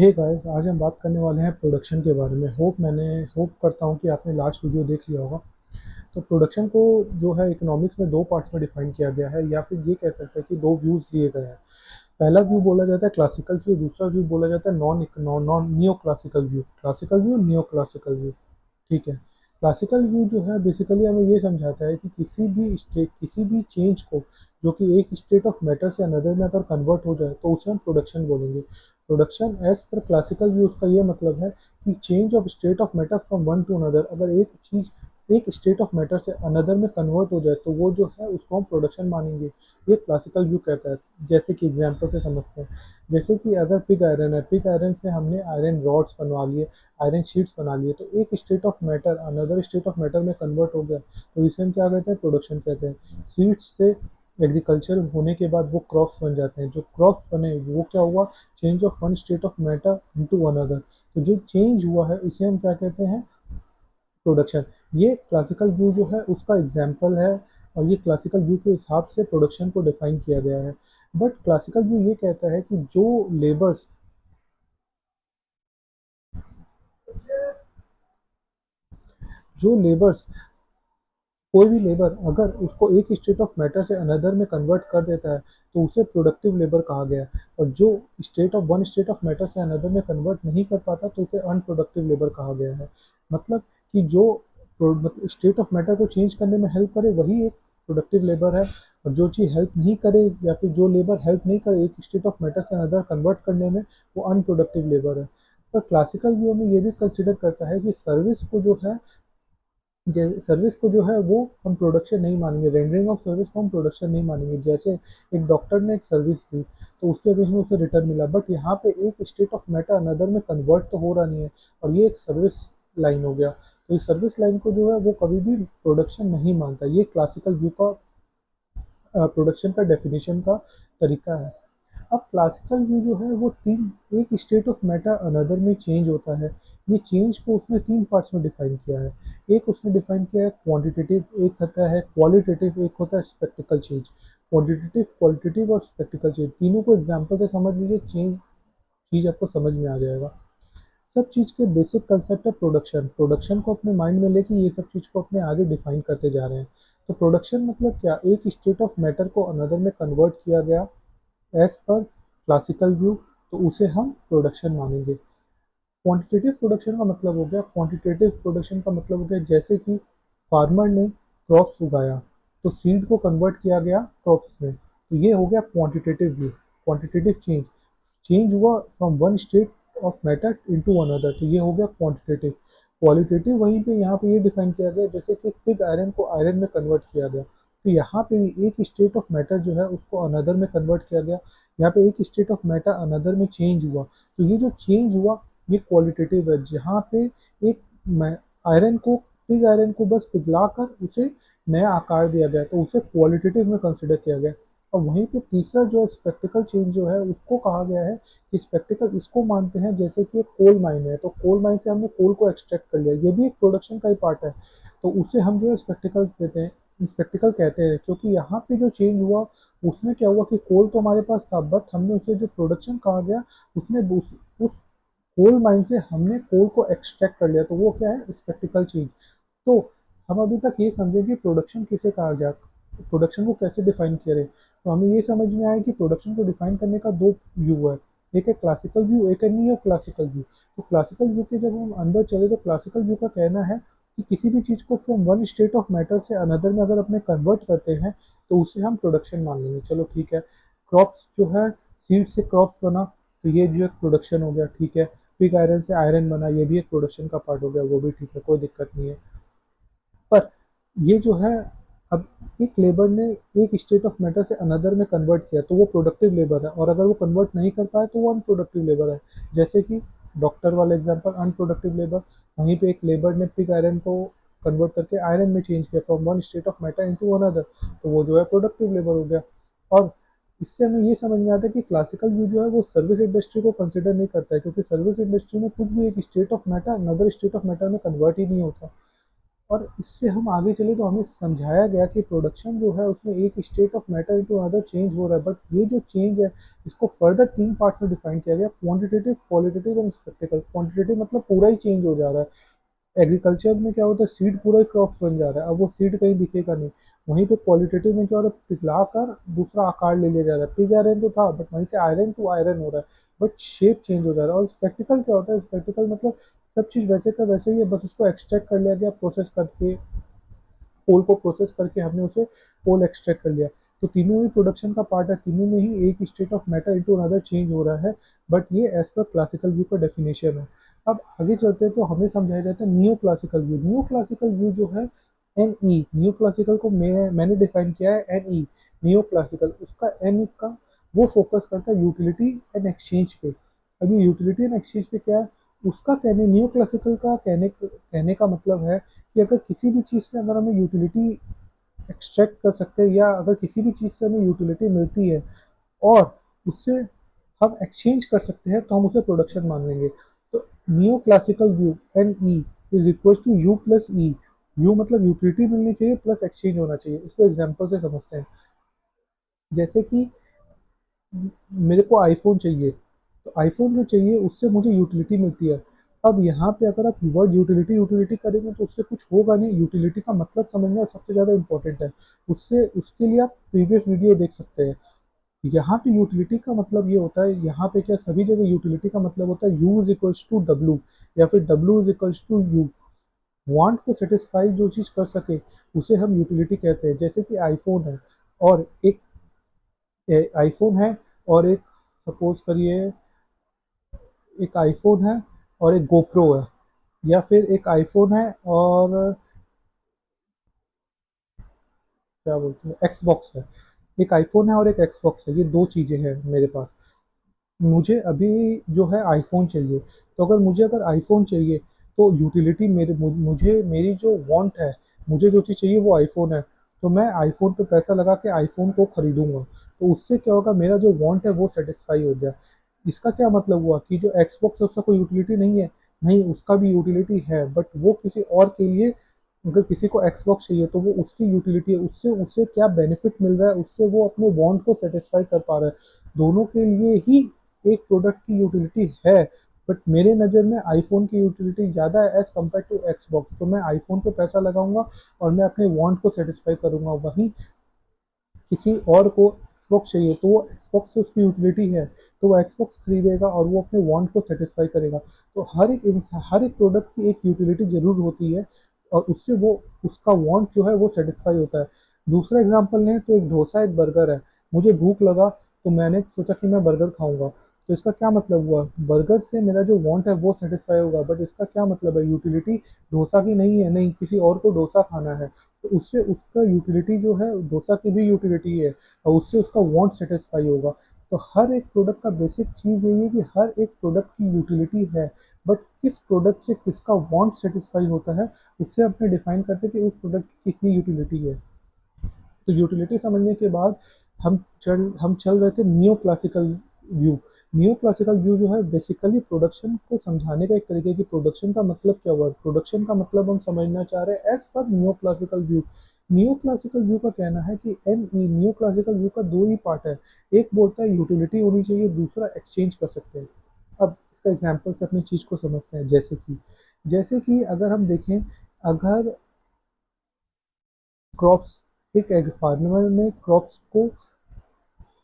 Hey guys, आज हम बात करने वाले हैं प्रोडक्शन के बारे में। होप करता हूँ कि आपने लास्ट वीडियो देख लिया होगा। तो प्रोडक्शन को जो है इकोनॉमिक्स में दो पार्ट्स में डिफाइन किया गया है, या फिर ये कह सकते हैं कि दो व्यूज लिए गए हैं। पहला व्यू बोला जाता है क्लासिकल व्यू, दूसरा व्यू बोला जाता है non non neo classical view. Classical view, neoclassical view. ठीक है। क्लासिकल व्यू जो है बेसिकली हमें ये समझाता है कि किसी भी चेंज को, जो कि एक स्टेट ऑफ मैटर से अनदर में अगर कन्वर्ट हो जाए तो उसे हम प्रोडक्शन बोलेंगे। Production as per classical view उसका ये मतलब है कि change of state of matter from one to another. अगर एक चीज एक स्टेट ऑफ मैटर से अनदर में कन्वर्ट हो जाए तो वो जो है उसको हम प्रोडक्शन मानेंगे। ये क्लासिकल व्यू कहता है। जैसे कि एग्जाम्पल से समझते हैं। जैसे कि अगर पिग आयरन है, पिग आयरन से हमने आयरन रॉड्स बनवा लिए, आयरन शीट्स बना लिए, तो एक state of matter another state of matter में कन्वर्ट हो गया, तो इसे हम क्या कहते हैं? प्रोडक्शन कहते हैं। सीड्स से एग्रीकल्चर होने के बाद वो क्रॉप्स बन जाते हैं। जो क्रॉप्स बने वो क्या हुआ? Change of one state of matter into another. तो जो चेंज हुआ है इसे हम क्या कहते हैं? प्रोडक्शन। ये क्लासिकल व्यू जो है उसका एग्जाम्पल है, और ये क्लासिकल व्यू के हिसाब से प्रोडक्शन को डिफाइन किया गया है। बट क्लासिकल व्यू ये कहता है कि लेबर्स जो लेबर्स कोई भी लेबर अगर उसको एक स्टेट ऑफ मैटर से अनदर में कन्वर्ट कर देता है तो उसे प्रोडक्टिव लेबर कहा गया है। और जो स्टेट ऑफ मैटर से अनदर में कन्वर्ट नहीं कर पाता तो उसे अनप्रोडक्टिव लेबर कहा गया है। मतलब कि जो स्टेट ऑफ मैटर को चेंज करने में हेल्प करे वही एक प्रोडक्टिव लेबर है। और जो चीज़ हेल्प नहीं करे, या फिर जो लेबर हेल्प नहीं करे एक स्टेट ऑफ मैटर से अनदर कन्वर्ट करने में, वो अनप्रोडक्टिव लेबर है। पर क्लासिकल व्यू में ये भी कंसिडर करता है कि सर्विस को जो है वो हम प्रोडक्शन नहीं मानेंगे। रेंडरिंग ऑफ सर्विस को हम प्रोडक्शन नहीं मानेंगे। जैसे एक डॉक्टर ने एक सर्विस दी तो उसके बेस में उसे रिटर्न मिला, बट यहाँ पे एक स्टेट ऑफ मैटर अनदर में कन्वर्ट तो हो रहा नहीं है, और ये एक सर्विस लाइन हो गया। तो इस सर्विस लाइन को जो है वो कभी भी प्रोडक्शन नहीं मानता। ये क्लासिकल व्यू का प्रोडक्शन का डेफिनेशन का तरीका है। अब क्लासिकल व्यू जो है वो तीन एक स्टेट ऑफ मैटर अनदर में चेंज होता है। ये चेंज को उसने तीन पार्ट्स में डिफाइन किया है। एक उसने डिफाइन किया है क्वांटिटेटिव, एक होता है क्वालिटेटिव, एक होता है स्पेक्टिकल चेंज। क्वांटिटेटिव, क्वालिटेटिव और स्पेक्टिकल चेंज, तीनों को एग्जांपल से समझ लीजिए, चीज आपको समझ में आ जाएगा। सब चीज़ के बेसिक कंसेप्ट है प्रोडक्शन। प्रोडक्शन को अपने माइंड में लेके ये सब चीज़ को अपने आगे डिफाइन करते जा रहे हैं। तो प्रोडक्शन मतलब क्या? एक स्टेट ऑफ मैटर को अनदर में कन्वर्ट किया गया एज पर क्लासिकल व्यू, तो उसे हम प्रोडक्शन मानेंगे। क्वांटिटेटिव प्रोडक्शन का मतलब हो गया क्वांटिटेटिव प्रोडक्शन का मतलब हो गया जैसे कि फार्मर ने क्रॉप्स उगाया तो सीड को कन्वर्ट किया गया क्रॉप्स में, तो ये हो गया quantitative view. Quantitative change, change हुआ from one state of matter into another, तो ये हो गया क्वांटिटेटिव। क्वालिटेटिव वहीं पे यहाँ पे ये डिफाइन किया गया जैसे कि पिग आयरन को आयरन में कन्वर्ट किया गया, तो यहाँ पे भी एक स्टेट ऑफ मैटर जो है उसको अनदर में कन्वर्ट किया गया। यहाँ पे एक स्टेट ऑफ मैटर अनदर में चेंज हुआ, तो ये जो चेंज हुआ ये क्वालिटेटिव है। जहाँ पे एक आयरन को पिग आयरन को बस पिघला कर उसे नया आकार दिया गया तो उसे क्वालिटेटिव में कंसिडर किया गया। और वहीं पे तीसरा जो स्पेक्टिकल चेंज जो है उसको कहा गया है कि स्पेक्टिकल इसको मानते हैं जैसे कि एक कोल माइन है, तो कोल माइन से हमने कोल को एक्सट्रैक्ट कर लिया, ये भी एक प्रोडक्शन का ही पार्ट है। तो उसे हम जो है स्पेक्टिकल देते हैं, स्पेक्टिकल कहते हैं, क्योंकि यहाँ पे जो चेंज हुआ उसमें क्या हुआ कि कोल तो हमारे पास था, बट हमने उसे जो प्रोडक्शन कहा गया उसने उस कोल माइन से हमने कोल को एक्सट्रैक्ट कर लिया, तो वो क्या है? Spectacled change. तो हम अभी तक ये समझे कि प्रोडक्शन किसे कहा गया, प्रोडक्शन को कैसे डिफाइन करें। तो हमें ये समझ में आया कि प्रोडक्शन को डिफाइन करने का दो व्यू है, एक है क्लासिकल व्यू, एक है नियो क्लासिकल व्यू। तो क्लासिकल व्यू के जब हम अंदर चले तो क्लासिकल व्यू का कहना है कि किसी भी चीज़ को from one state of matter से अनदर में अगर अपने कन्वर्ट करते हैं तो उसे हम प्रोडक्शन मान लेंगे। चलो ठीक है। क्रॉप्स जो है, सीड से क्रॉप्स बना, तो ये जो एक प्रोडक्शन हो गया, ठीक है। पिग आयरन से आयरन बना, ये भी एक प्रोडक्शन का पार्ट हो गया, वो भी ठीक है, कोई दिक्कत नहीं है। पर ये जो है, अब एक लेबर ने एक स्टेट ऑफ मैटर से अनदर में कन्वर्ट किया तो वो प्रोडक्टिव लेबर है, और अगर वो कन्वर्ट नहीं कर पाए तो वो अनप्रोडक्टिव लेबर है। जैसे कि डॉक्टर वाला एग्जांपल, अनप्रोडक्टिव लेबर। वहीं पे एक लेबर ने पिग आयरन को कन्वर्ट करके आयरन में चेंज किया from one state of matter into another, तो वो जो है प्रोडक्टिव लेबर हो गया। और इससे हमें ये समझ में आता है कि क्लासिकल व्यू जो है वो सर्विस इंडस्ट्री को कंसिडर नहीं करता है, क्योंकि सर्विस इंडस्ट्री में कुछ भी एक state of matter another state of matter में कन्वर्ट ही नहीं होता। और इससे हम आगे चले तो हमें समझाया गया कि प्रोडक्शन जो है उसमें एक state of matter into another change हो रहा है, बट ये जो चेंज है इसको फर्दर 3 पार्ट में डिफाइन किया गया, quantitative, qualitative and spectacled. Quantitative मतलब पूरा ही चेंज हो जा रहा है। एग्रीकल्चर में क्या होता है, सीड पूरा ही क्रॉप्स बन जा रहा है, अब वो सीड कहीं दिखेगा नहीं। वहीं पे क्वालिटेटिव में क्या हो रहा है, पिघला कर दूसरा आकार ले लिया जा रहा है। पिग आयरन तो था बट वहीं से आयरन टू आयरन हो रहा है, बट शेप चेंज हो जा रहा है। और स्पेक्टिकल क्या होता है, स्पेक्टिकल मतलब सब चीज़ वैसे का वैसे ही है, बस उसको एक्सट्रैक्ट कर लिया गया प्रोसेस करके, पोल को प्रोसेस करके हमने उसे पोल एक्सट्रैक्ट कर लिया। तो तीनों ही प्रोडक्शन का पार्ट है, तीनों में ही एक state of matter into another change हो रहा है, बट ये एज पर क्लासिकल व्यू का डेफिनेशन है। अब आगे चलते हैं तो हमें समझाया जाता है neo classical view. Neoclassical view जो है एन ई, नियो क्लासिकल को मैंने डिफाइन किया है एन ई, नियो क्लासिकल। उसका एन का वो फोकस करता है यूटिलिटी एंड एक्सचेंज पे। अभी यूटिलिटी एंड एक्सचेंज पे क्या है, उसका कहने, नियो क्लासिकल का कहने का मतलब है कि अगर किसी भी चीज़ से अगर हमें यूटिलिटी एक्सट्रैक्ट कर सकते हैं, या अगर किसी भी चीज़ से हमें यूटिलिटी मिलती है और उससे हम एक्सचेंज कर सकते हैं, तो हम उसे प्रोडक्शन मान लेंगे। तो neoclassical view N E is equal to U plus E. U मतलब यूटिलिटी मिलनी चाहिए प्लस एक्सचेंज होना चाहिए। इसको एग्जाम्पल से समझते हैं। जैसे कि मेरे को आईफोन चाहिए, तो आईफोन जो चाहिए उससे मुझे यूटिलिटी मिलती है। अब यहाँ पे अगर आप वर्ड यूटिलिटी यूटिलिटी करेंगे तो उससे कुछ होगा नहीं। यूटिलिटी का मतलब समझना सबसे ज़्यादा इंपॉर्टेंट है। उससे उसके लिए आप प्रीवियस वीडियो देख सकते हैं। यहाँ पे यूटिलिटी का मतलब ये होता है, यहाँ पे क्या सभी जगह यूटिलिटी का मतलब होता है U is equals to W, या फिर W is equals to U. Want को सेटिस्फाई जो चीज़ कर सके उसे हम यूटिलिटी कहते हैं। जैसे कि आईफोन है और आईफोन है और एक, सपोज करिए एक आईफोन है और एक गोप्रो है, या फिर एक आईफोन है और क्या बोलते हैं, एक्सबॉक्स है। एक आईफोन है और एक एक्सबॉक्स है, ये दो चीज़ें हैं मेरे पास। मुझे अभी जो है आईफोन चाहिए, तो अगर मुझे अगर आईफोन चाहिए तो यूटिलिटी मुझे मेरी जो वांट है, मुझे जो चीज़ चाहिए वो आईफोन है, तो मैं आईफोन पे पैसा लगा के आईफोन को खरीदूंगा। तो उससे क्या होगा, मेरा जो वांट है वो सेटिस्फाई हो गया। इसका क्या मतलब हुआ कि जो एक्सबॉक्स है उसका कोई यूटिलिटी नहीं है? नहीं, उसका भी यूटिलिटी है, बट वो किसी और के लिए, अगर किसी को एक्सबॉक्स चाहिए तो वो उसकी यूटिलिटी है, उससे उसे क्या बेनिफिट मिल रहा है, उससे वो अपने वांट को सेटिस्फाई कर पा रहा है। दोनों के लिए ही एक प्रोडक्ट की यूटिलिटी है, बट मेरे नज़र में आईफोन की यूटिलिटी ज़्यादा है एज कम्पेयर टू एक्सबॉक्स। तो मैं आईफोन पे पैसा लगाऊंगा और मैं अपने वांट को सेटिस्फाई करूंगा। वहीं किसी और को एक्सबॉक्स चाहिए तो वो एक्सबॉक्स से उसकी यूटिलिटी है, तो वो एक्सबॉक्स खरीदेगा और वो अपने वांट को सेटिस्फाई करेगा। तो हर एक प्रोडक्ट की एक यूटिलिटी जरूर होती है, और उससे वो उसका वांट जो है वो सेटिस्फाई होता है। दूसरा एग्जांपल लें तो एक डोसा, एक बर्गर है। मुझे भूख लगा तो मैंने सोचा कि मैं बर्गर खाऊंगा, तो इसका क्या मतलब हुआ, बर्गर से मेरा जो वांट है वो सेटिस्फाई होगा, बट इसका क्या मतलब है, यूटिलिटी डोसा की नहीं है, नहीं किसी और को डोसा खाना है, तो उससे उसका यूटिलिटी जो है डोसा की भी यूटिलिटी है, और उससे उसका वांट सेटिस्फाई होगा। तो हर एक प्रोडक्ट का बेसिक चीज़ यही है कि हर एक प्रोडक्ट की यूटिलिटी है, बट किस प्रोडक्ट से किसका वांट सेटिस्फाई होता है उससे अपने डिफाइन करते हैं कि उस प्रोडक्ट की कितनी यूटिलिटी है। तो यूटिलिटी समझने के बाद हम चल रहे थे neo classical view. Neoclassical view जो है बेसिकली प्रोडक्शन को समझाने का एक तरीके की, प्रोडक्शन का मतलब क्या हुआ, प्रोडक्शन का मतलब हम समझना चाह रहे हैं as per neoclassical view. Neoclassical view का कहना है कि N E, neoclassical view का दो ही पार्ट है। एक बोलता है यूटिलिटी होनी चाहिए, दूसरा एक्सचेंज कर सकते हैं। अब इसका एग्जाम्पल से अपनी चीज़ को समझते हैं। जैसे कि अगर हम देखें, अगर क्रॉप्स, एक फार्मर ने क्रॉप्स को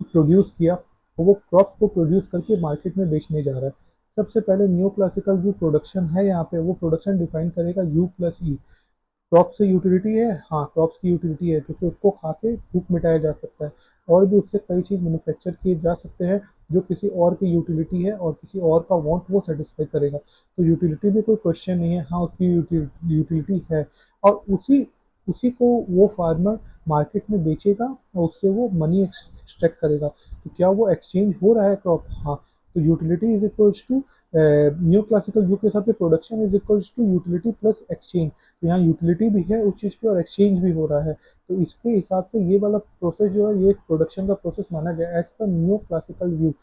प्रोड्यूस किया, और वो क्रॉप्स को प्रोड्यूस करके मार्केट में बेचने जा रहा है। सबसे पहले न्यू क्लासिकल जो प्रोडक्शन है, यहाँ पे वो प्रोडक्शन डिफाइन करेगा यू प्लस ई। क्रॉप से यूटिलिटी है, हाँ क्रॉप्स की यूटिलिटी है क्योंकि उसको खा के भूख मिटाया जा सकता है, और भी उससे कई चीज़ मैन्युफैक्चर किए जा सकते हैं जो किसी और की यूटिलिटी है और किसी और का वांट वो सेटिस्फाई करेगा। तो यूटिलिटी में कोई क्वेश्चन नहीं है, हाँ उसकी यूटिलिटी है। और उसी उसी को वो फार्मर मार्केट में बेचेगा और उससे वो मनी एक्सट्रैक्ट करेगा। तो क्या वो एक्सचेंज हो रहा है क्रॉप? हाँ। तो utility is equals to, new classical view के हिसाब से production is equals to utility plus exchange. तो यहाँ यूटिलिटी भी है उस चीज़ की और एक्सचेंज भी हो रहा है। तो इसके हिसाब से ये वाला प्रोसेस जो है ये प्रोडक्शन का प्रोसेस माना गया as per new classical view.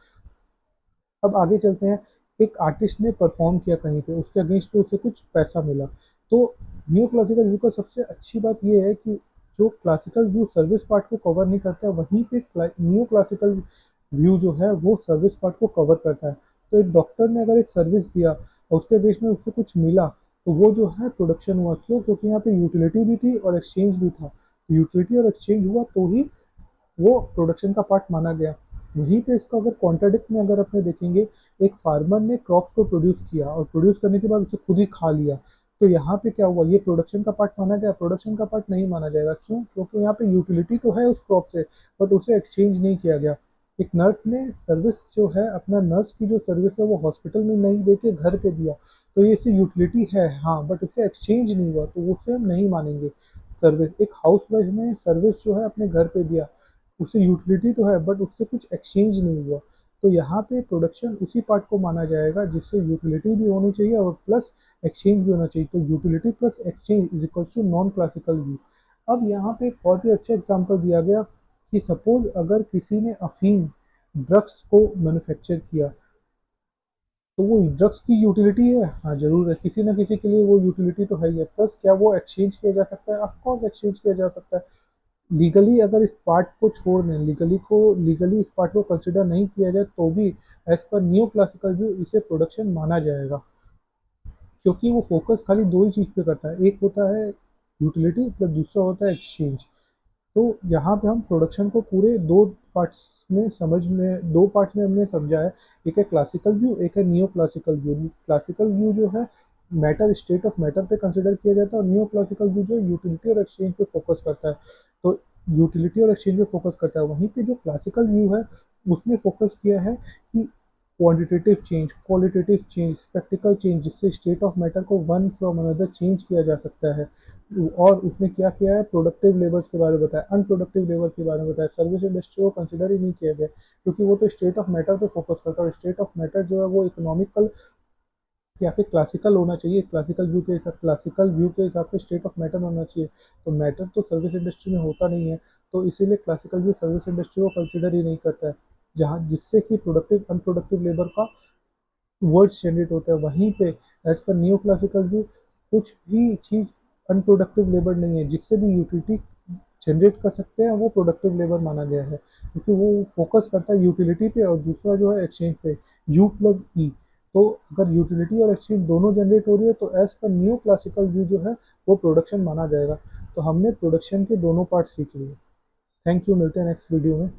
अब आगे चलते हैं। एक आर्टिस्ट ने परफॉर्म किया कहीं पे, उसके अगेंस्ट पे उसे कुछ पैसा मिला। तो न्यू क्लासिकल व्यू का सबसे अच्छी बात ये है कि जो क्लासिकल व्यू सर्विस पार्ट को कवर नहीं करता है, वहीं पे न्यू क्लासिकल व्यू जो है वो सर्विस पार्ट को कवर करता है। तो एक डॉक्टर ने अगर एक सर्विस दिया और उसके बेस में उससे कुछ मिला, तो वो जो है प्रोडक्शन हुआ। क्यों? क्योंकि यहाँ पे यूटिलिटी भी थी और एक्सचेंज भी था। यूटिलिटी और एक्सचेंज हुआ तो ही वो प्रोडक्शन का पार्ट माना गया। वहीं पे इसका अगर कॉन्ट्राडिक्ट में अगर अपने देखेंगे, एक फार्मर ने क्रॉप्स को प्रोड्यूस किया और प्रोड्यूस करने के बाद उसे खुद ही खा लिया, तो यहाँ पे क्या हुआ? ये प्रोडक्शन का पार्ट माना गया? प्रोडक्शन का पार्ट नहीं माना जाएगा। क्यों? क्योंकि यहाँ पे यूटिलिटी तो है उस क्रॉप से, बट उसे एक्सचेंज नहीं किया गया। एक नर्स ने सर्विस जो है, अपना नर्स की जो सर्विस है वो हॉस्पिटल में नहीं दे के घर पे दिया, तो ये इसे यूटिलिटी है हाँ, बट उसे एक्सचेंज नहीं हुआ, तो उसे हम नहीं मानेंगे सर्विस। एक हाउस वाइफ ने सर्विस जो है अपने घर पे दिया, उसे यूटिलिटी तो है बट उससे कुछ एक्सचेंज नहीं हुआ, तो यहाँ पे प्रोडक्शन उसी पार्ट को माना जाएगा जिससे यूटिलिटी भी होनी चाहिए और प्लस एक्सचेंज भी होना चाहिए। तो utility plus exchange is equal to non classical view. अब यहाँ पे एक बहुत ही अच्छा एग्जांपल दिया गया कि सपोज अगर किसी ने अफीम ड्रग्स को मैन्युफैक्चर किया, तो वो ड्रग्स की यूटिलिटी है, हाँ जरूर है, किसी ना किसी के लिए वो यूटिलिटी तो है ही है। प्लस क्या वो एक्सचेंज किया जा सकता है? ऑफकोर्स एक्सचेंज किया जा सकता है। लीगली अगर इस पार्ट को छोड़ दें, लीगली इस पार्ट को कंसिडर नहीं किया जाए, तो भी as per new classical view इसे प्रोडक्शन माना जाएगा। क्योंकि वो फोकस खाली दो ही चीज़ पे करता है, एक होता है यूटिलिटी प्लस दूसरा होता है एक्सचेंज। तो यहाँ पे हम प्रोडक्शन को पूरे दो पार्ट्स में हमने समझा है। एक है क्लासिकल व्यू, एक है neo classical view. Classical view जो है मैटर, स्टेट ऑफ मैटर पे कंसिडर किया जाता है, और नियो क्लासिकल व्यू जो यूटिलिटी और एक्सचेंज पे फोकस करता है। तो यूटिलिटी और एक्सचेंज पे फोकस करता है, वहीं पे जो क्लासिकल व्यू है उसने फोकस किया है कि quantitative change, qualitative change, practical change, जिससे स्टेट ऑफ मैटर को वन फ्रॉम अनदर चेंज किया जा सकता है। और उसने क्या किया है? प्रोडक्टिव लेबर्स के बारे में बताया, अनप्रोडक्टिव लेबर के बारे में बताया। सर्विस इंडस्ट्री को कंसिडर ही नहीं किया गया, क्योंकि वो तो स्टेट ऑफ मैटर पे फोकस करता है, और स्टेट ऑफ मैटर जो है वो इकोनॉमिकल या फिर क्लासिकल होना चाहिए। क्लासिकल व्यू के हिसाब से स्टेट ऑफ मैटर होना चाहिए। तो मैटर तो सर्विस इंडस्ट्री में होता नहीं है, तो इसीलिए क्लासिकल व्यू सर्विस इंडस्ट्री को कंसिडर ही नहीं करता है, जहाँ जिससे कि प्रोडक्टिव अनप्रोडक्टिव लेबर का वर्ड्स जनरेट होता है। वहीं पे as per new classical view कुछ भी चीज़ अनप्रोडक्टिव लेबर नहीं है, जिससे भी यूटिलिटी जनरेट कर सकते हैं वो प्रोडक्टिव लेबर माना गया है, क्योंकि वो फोकस करता है यूटिलिटी पे, और दूसरा जो है एक्सचेंज पे, यू प्लस ई। तो अगर यूटिलिटी और एक्सचेंज दोनों जनरेट हो रही है, तो as per new classical view जो है वो प्रोडक्शन माना जाएगा। तो हमने प्रोडक्शन के दोनों पार्ट सीख लिए। थैंक यू, मिलते हैं नेक्स्ट वीडियो में।